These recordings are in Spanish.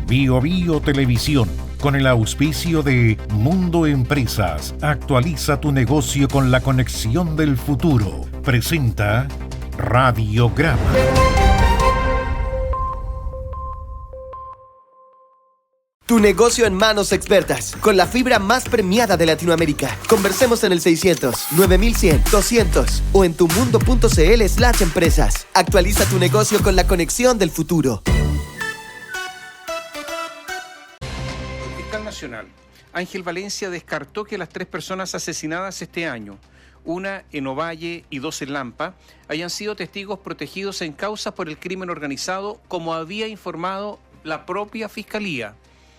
Bio Bio Televisión, con el auspicio de Mundo Empresas, actualiza tu negocio con la conexión del futuro. Presenta Radiograma. Tu negocio en manos expertas, con la fibra más premiada de Latinoamérica. Conversemos en el 600-9100-200 o en tumundo.cl/empresas. Actualiza tu negocio con la conexión del futuro. El fiscal nacional, Ángel Valencia, descartó que las 3 personas asesinadas este año, una en Ovalle y 2 en Lampa, hayan sido testigos protegidos en causas por el crimen organizado, como había informado la propia Fiscalía.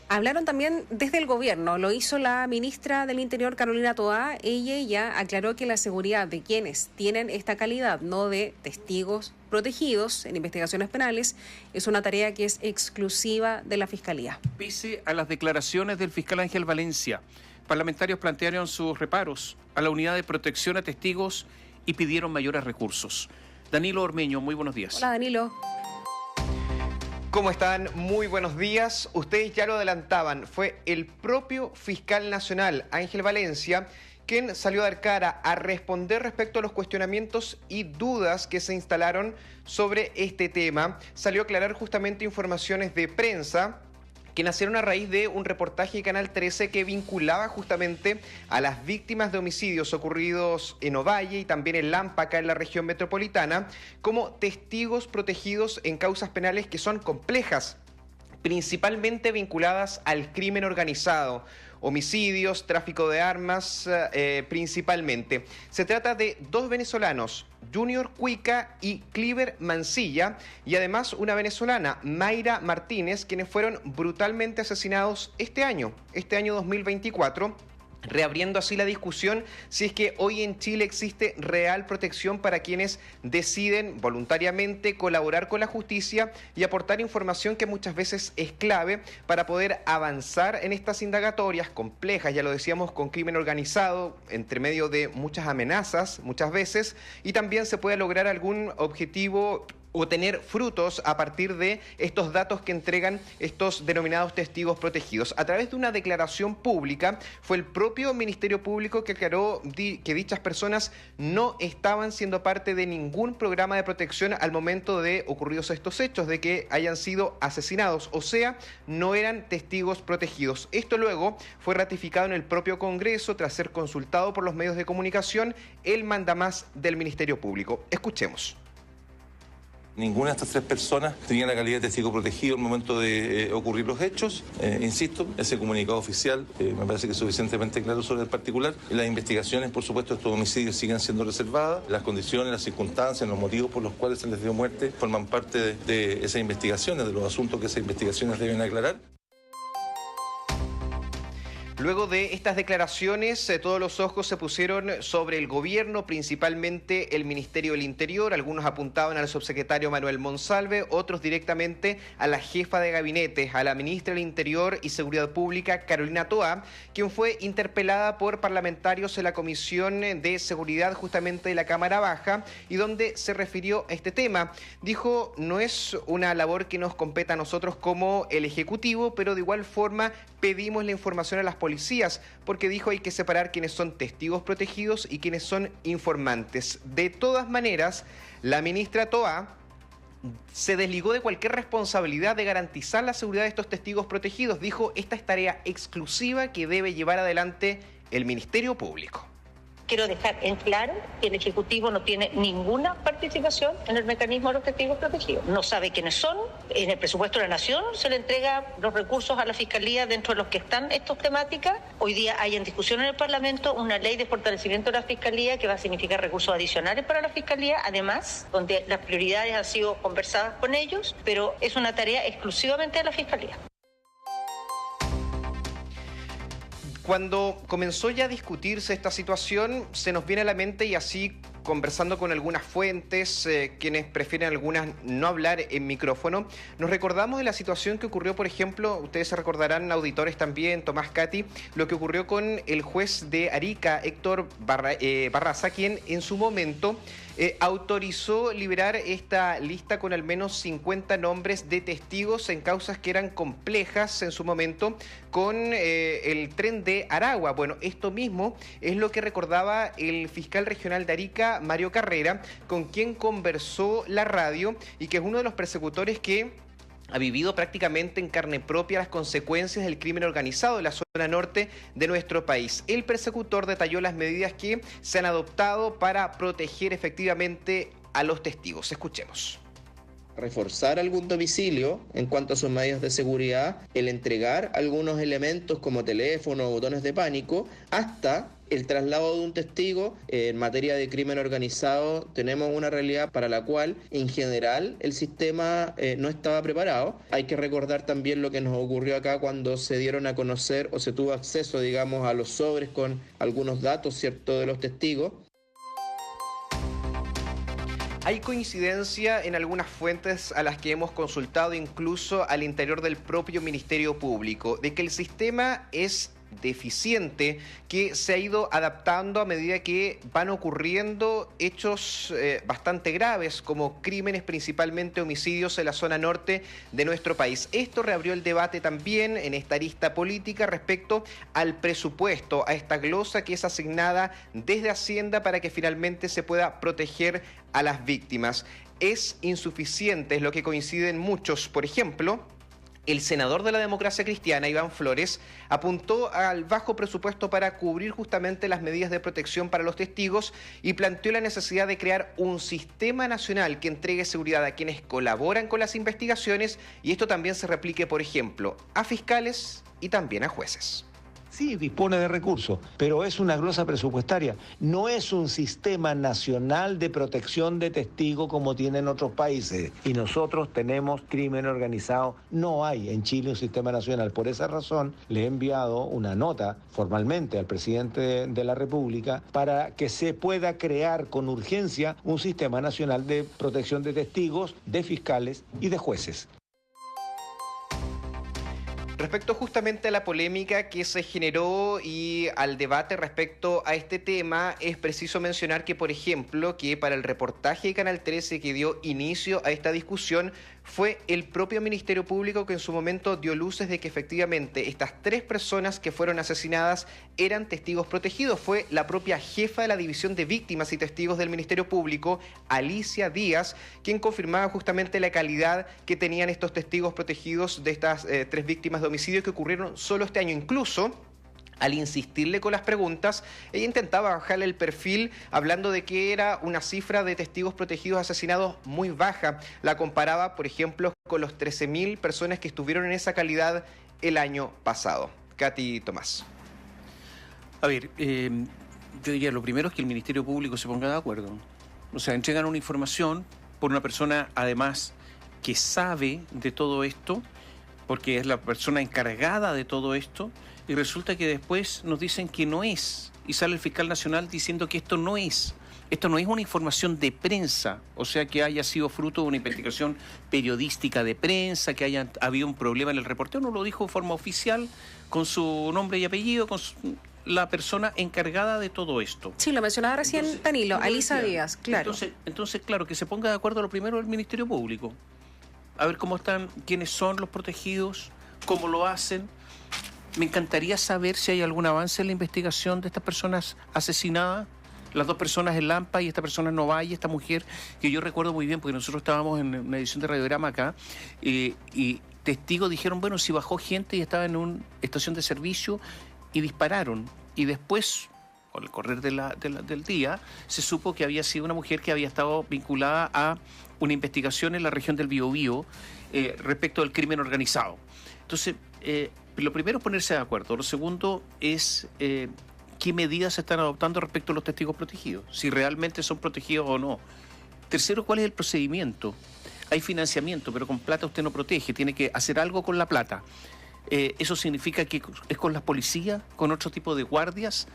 Hablaron también desde el gobierno, lo hizo la ministra del Interior, Carolina Toá. Ella aclaró que la seguridad de quienes tienen esta calidad, no de testigos protegidos en investigaciones penales, es una tarea que es exclusiva de la Fiscalía. Pese a las declaraciones del fiscal Ángel Valencia, parlamentarios plantearon sus reparos a la unidad de protección a testigos y pidieron mayores recursos. Danilo Ormeño, muy buenos días. Hola, Danilo. ¿Cómo están? Muy buenos días. Ustedes ya lo adelantaban, fue el propio fiscal nacional, Ángel Valencia, quien salió a dar cara a responder respecto a los cuestionamientos y dudas que se instalaron sobre este tema. Salió a aclarar justamente informaciones de prensa que nacieron a raíz de un reportaje de Canal 13 que vinculaba justamente a las víctimas de homicidios ocurridos en Ovalle y también en Lampa, acá en la región metropolitana, como testigos protegidos en causas penales que son complejas, principalmente vinculadas al crimen organizado. Homicidios, tráfico de armas, principalmente. Se trata de 2 venezolanos, Junior Cuica y Cliver Mancilla, y además una venezolana, Mayra Martínez, quienes fueron brutalmente asesinados este año 2024, reabriendo así la discusión si es que hoy en Chile existe real protección para quienes deciden voluntariamente colaborar con la justicia y aportar información que muchas veces es clave para poder avanzar en estas indagatorias complejas, ya lo decíamos, con crimen organizado, entre medio de muchas amenazas muchas veces, y también se puede lograr algún objetivo o tener frutos a partir de estos datos que entregan estos denominados testigos protegidos. A través de una declaración pública, fue el propio Ministerio Público que aclaró que dichas personas no estaban siendo parte de ningún programa de protección al momento de ocurridos estos hechos, de que hayan sido asesinados, o sea, no eran testigos protegidos. Esto luego fue ratificado en el propio Congreso tras ser consultado por los medios de comunicación el mandamás del Ministerio Público. Escuchemos. Ninguna de estas 3 personas tenía la calidad de testigo protegido al momento de ocurrir los hechos. Insisto, ese comunicado oficial me parece que es suficientemente claro sobre el particular. Las investigaciones, por supuesto, de estos homicidios siguen siendo reservadas. Las condiciones, las circunstancias, los motivos por los cuales se les dio muerte forman parte de esas investigaciones, de los asuntos que esas investigaciones deben aclarar. Luego de estas declaraciones, todos los ojos se pusieron sobre el gobierno, principalmente el Ministerio del Interior. Algunos apuntaban al subsecretario Manuel Monsalve, otros directamente a la jefa de gabinete, a la ministra del Interior y Seguridad Pública, Carolina Toá, quien fue interpelada por parlamentarios en la Comisión de Seguridad justamente de la Cámara Baja, y donde se refirió a este tema. Dijo, no es una labor que nos competa a nosotros como el Ejecutivo, pero de igual forma pedimos la información a las policías, porque dijo hay que separar quienes son testigos protegidos y quienes son informantes. De todas maneras, la ministra Toá se desligó de cualquier responsabilidad de garantizar la seguridad de estos testigos protegidos. Dijo, esta es tarea exclusiva que debe llevar adelante el Ministerio Público. Quiero dejar en claro que el Ejecutivo no tiene ninguna participación en el mecanismo de los testigos protegidos. No sabe quiénes son. En el presupuesto de la Nación se le entrega los recursos a la Fiscalía dentro de los que están estas temáticas. Hoy día hay en discusión en el Parlamento una ley de fortalecimiento de la Fiscalía que va a significar recursos adicionales para la Fiscalía, además, donde las prioridades han sido conversadas con ellos, pero es una tarea exclusivamente de la Fiscalía. Cuando comenzó ya a discutirse esta situación, se nos viene a la mente, y así conversando con algunas fuentes, quienes prefieren algunas no hablar en micrófono, nos recordamos de la situación que ocurrió, por ejemplo, ustedes se recordarán, auditores también, Tomás Cati, lo que ocurrió con el juez de Arica, Héctor Barraza, quien en su momento autorizó liberar esta lista con al menos 50 nombres de testigos en causas que eran complejas en su momento con el tren de Aragua. Bueno, esto mismo es lo que recordaba el fiscal regional de Arica, Mario Carrera, con quien conversó la radio y que es uno de los persecutores que ha vivido prácticamente en carne propia las consecuencias del crimen organizado en la zona norte de nuestro país. El persecutor detalló las medidas que se han adoptado para proteger efectivamente a los testigos. Escuchemos. Reforzar algún domicilio en cuanto a sus medios de seguridad, el entregar algunos elementos como teléfono o botones de pánico, hasta el traslado de un testigo. En materia de crimen organizado tenemos una realidad para la cual en general el sistema no estaba preparado. Hay que recordar también lo que nos ocurrió acá cuando se dieron a conocer o se tuvo acceso, digamos, a los sobres con algunos datos, ¿cierto?, de los testigos. Hay coincidencia en algunas fuentes a las que hemos consultado, incluso al interior del propio Ministerio Público, de que el sistema es deficiente, que se ha ido adaptando a medida que van ocurriendo hechos bastante graves, como crímenes, principalmente homicidios en la zona norte de nuestro país. Esto reabrió el debate también en esta arista política respecto al presupuesto, a esta glosa que es asignada desde Hacienda para que finalmente se pueda proteger a las víctimas. Es insuficiente, es lo que coinciden muchos. Por ejemplo, el senador de la Democracia Cristiana, Iván Flores, apuntó al bajo presupuesto para cubrir justamente las medidas de protección para los testigos y planteó la necesidad de crear un sistema nacional que entregue seguridad a quienes colaboran con las investigaciones y esto también se replique, por ejemplo, a fiscales y también a jueces. Sí, dispone de recursos, pero es una glosa presupuestaria. No es un sistema nacional de protección de testigos como tienen otros países. Y nosotros tenemos crimen organizado. No hay en Chile un sistema nacional. Por esa razón, le he enviado una nota formalmente al presidente de la República para que se pueda crear con urgencia un sistema nacional de protección de testigos, de fiscales y de jueces. Respecto justamente a la polémica que se generó y al debate respecto a este tema, es preciso mencionar que, por ejemplo, que para el reportaje de Canal 13 que dio inicio a esta discusión, fue el propio Ministerio Público que en su momento dio luces de que efectivamente estas 3 personas que fueron asesinadas eran testigos protegidos. Fue la propia jefa de la División de Víctimas y Testigos del Ministerio Público, Alicia Díaz, quien confirmaba justamente la calidad que tenían estos testigos protegidos de estas 3 víctimas de homicidio que ocurrieron solo este año. Incluso, al insistirle con las preguntas, ella intentaba bajarle el perfil hablando de que era una cifra de testigos protegidos asesinados muy baja. La comparaba, por ejemplo, con los 13.000 personas que estuvieron en esa calidad el año pasado. Katy Tomás. A ver, yo diría, lo primero es que el Ministerio Público se ponga de acuerdo. O sea, entregan una información por una persona, además, que sabe de todo esto, porque es la persona encargada de todo esto, y resulta que después nos dicen que no es, y sale el fiscal nacional diciendo que esto no es una información de prensa, o sea, que haya sido fruto de una investigación periodística de prensa, que haya habido un problema en el reporteo, no lo dijo de forma oficial, con su nombre y apellido, con la persona encargada de todo esto. Sí, lo mencionaba recién Danilo, Alicia Díaz, claro. Entonces, claro, que se ponga de acuerdo lo primero el Ministerio Público. A ver cómo están, quiénes son los protegidos, cómo lo hacen. Me encantaría saber si hay algún avance en la investigación de estas personas asesinadas, las 2 personas en Lampa y esta persona en Novalle, esta mujer, que yo recuerdo muy bien, porque nosotros estábamos en una edición de Radiograma acá, y testigos dijeron, bueno, si bajó gente y estaba en una estación de servicio y dispararon, y después, con el correr del día, se supo que había sido una mujer que había estado vinculada a una investigación en la región del Biobío respecto del crimen organizado. Entonces, lo primero es ponerse de acuerdo. Lo segundo es qué medidas se están adoptando respecto a los testigos protegidos, si realmente son protegidos o no. Tercero, ¿cuál es el procedimiento? Hay financiamiento, pero con plata usted no protege, tiene que hacer algo con la plata. ¿Eso significa que es con las policías, con otro tipo de guardias?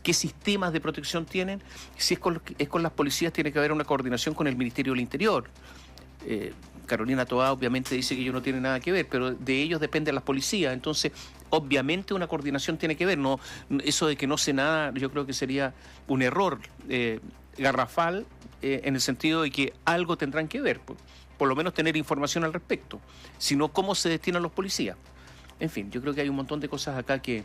¿Qué sistemas de protección tienen? Si es con las policías, tiene que haber una coordinación con el Ministerio del Interior. Carolina Toá obviamente dice que ellos no tienen nada que ver, pero de ellos depende las policías. Entonces, obviamente una coordinación tiene que ver. No, eso de que no sé nada, yo creo que sería un error garrafal en el sentido de que algo tendrán que ver, por lo menos tener información al respecto, sino cómo se destinan los policías. En fin, yo creo que hay un montón de cosas acá que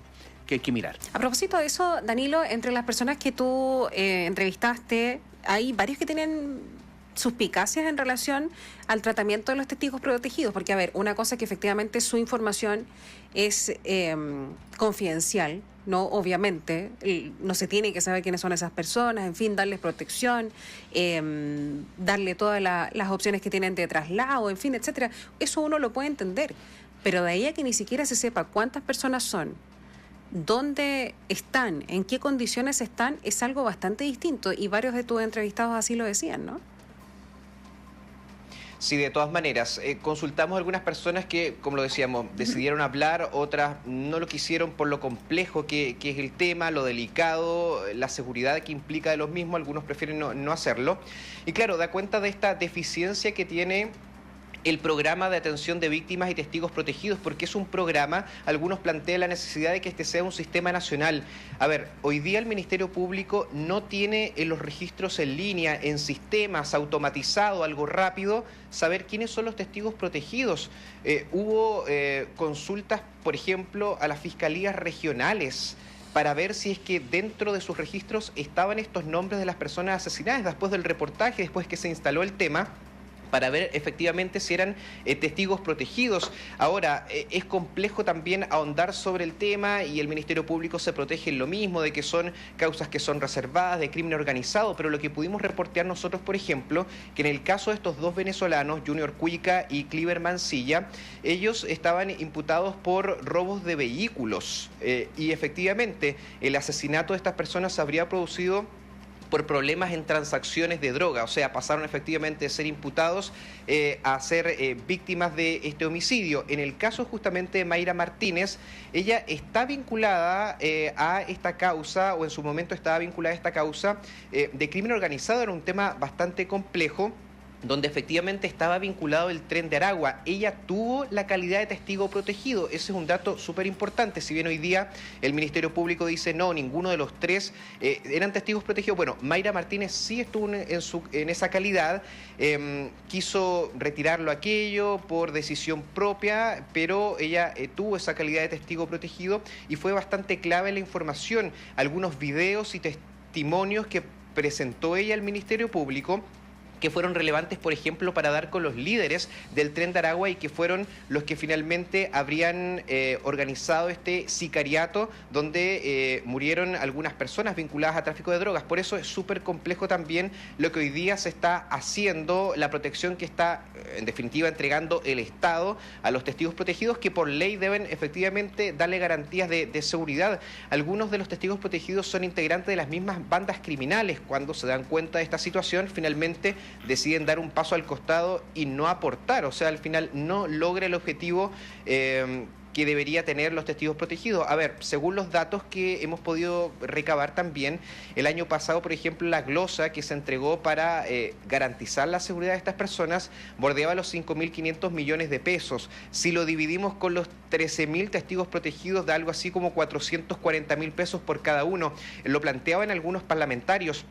hay que mirar. A propósito de eso, Danilo, entre las personas que tú entrevistaste, hay varios que tienen suspicacias en relación al tratamiento de los testigos protegidos, porque, a ver, una cosa es que efectivamente su información es confidencial, ¿no? Obviamente, no se tiene que saber quiénes son esas personas, en fin, darles protección, darle todas las opciones que tienen de traslado, en fin, etcétera. Eso uno lo puede entender, pero de ahí a que ni siquiera se sepa cuántas personas son, dónde están, en qué condiciones están, es algo bastante distinto, y varios de tus entrevistados así lo decían, ¿no? Sí, de todas maneras, consultamos a algunas personas que, como lo decíamos, decidieron hablar, otras no lo quisieron por lo complejo que es el tema, lo delicado, la seguridad que implica de los mismos, algunos prefieren no hacerlo. Y claro, da cuenta de esta deficiencia que tiene el programa de atención de víctimas y testigos protegidos, porque es un programa, algunos plantean la necesidad de que este sea un sistema nacional. A ver, hoy día el Ministerio Público no tiene en los registros en línea, en sistemas, automatizado, algo rápido, saber quiénes son los testigos protegidos. Hubo consultas, por ejemplo, a las fiscalías regionales para ver si es que dentro de sus registros estaban estos nombres de las personas asesinadas después del reportaje, después que se instaló el tema, para ver efectivamente si eran testigos protegidos. Ahora, es complejo también ahondar sobre el tema y el Ministerio Público se protege en lo mismo, de que son causas que son reservadas, de crimen organizado, pero lo que pudimos reportear nosotros, por ejemplo, que en el caso de estos dos venezolanos, Junior Cuica y Cliver Mancilla, ellos estaban imputados por robos de vehículos y efectivamente el asesinato de estas personas se habría producido por problemas en transacciones de droga, o sea, pasaron efectivamente de ser imputados a ser víctimas de este homicidio. En el caso justamente de Mayra Martínez, ella está vinculada a esta causa, o en su momento estaba vinculada a esta causa de crimen organizado. Era un tema bastante complejo, donde efectivamente estaba vinculado el Tren de Aragua. Ella tuvo la calidad de testigo protegido. Ese es un dato súper importante. Si bien hoy día el Ministerio Público dice no, ninguno de los tres eran testigos protegidos. Bueno, Mayra Martínez sí estuvo en esa calidad. Quiso retirarlo aquello por decisión propia, pero ella tuvo esa calidad de testigo protegido y fue bastante clave la información. Algunos videos y testimonios que presentó ella al Ministerio Público, que fueron relevantes, por ejemplo, para dar con los líderes del Tren de Aragua y que fueron los que finalmente habrían organizado este sicariato donde murieron algunas personas vinculadas a tráfico de drogas. Por eso es súper complejo también lo que hoy día se está haciendo, la protección que está, en definitiva, entregando el Estado a los testigos protegidos, que por ley deben efectivamente darle garantías de seguridad. Algunos de los testigos protegidos son integrantes de las mismas bandas criminales. Cuando se dan cuenta de esta situación, finalmente deciden dar un paso al costado y no aportar, o sea, al final no logra el objetivo que debería tener los testigos protegidos. A ver, según los datos que hemos podido recabar también, el año pasado, por ejemplo, la glosa que se entregó para garantizar la seguridad de estas personas bordeaba los 5.500 millones de pesos. Si lo dividimos con los 13.000 testigos protegidos, da algo así como 440.000 pesos por cada uno. Lo planteaban algunos parlamentarios.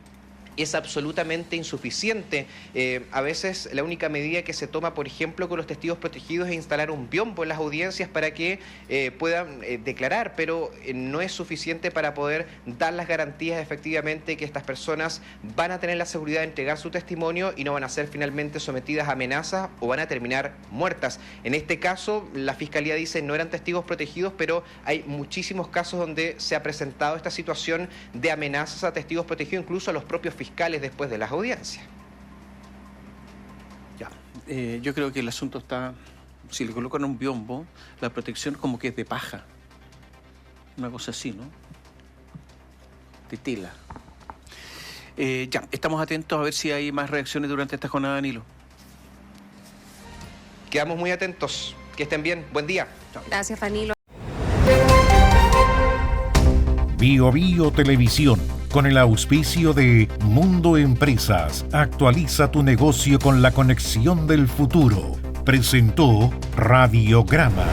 Es absolutamente insuficiente. A veces la única medida que se toma, por ejemplo, con los testigos protegidos es instalar un biombo en las audiencias para que puedan declarar, pero no es suficiente para poder dar las garantías efectivamente que estas personas van a tener la seguridad de entregar su testimonio y no van a ser finalmente sometidas a amenazas o van a terminar muertas. En este caso, la Fiscalía dice no eran testigos protegidos, pero hay muchísimos casos donde se ha presentado esta situación de amenazas a testigos protegidos, incluso a los propios fiscales después de las audiencias. Ya, yo creo que el asunto está, si le colocan un biombo, la protección como que es de paja, una cosa así, ¿no? De tela. Ya, estamos atentos a ver si hay más reacciones durante esta jornada, Danilo. Quedamos muy atentos. Que estén bien. Buen día. Chao. Gracias, Danilo. Bio Bio Televisión, con el auspicio de Mundo Empresas, actualiza tu negocio con la conexión del futuro. Presentó Radiograma.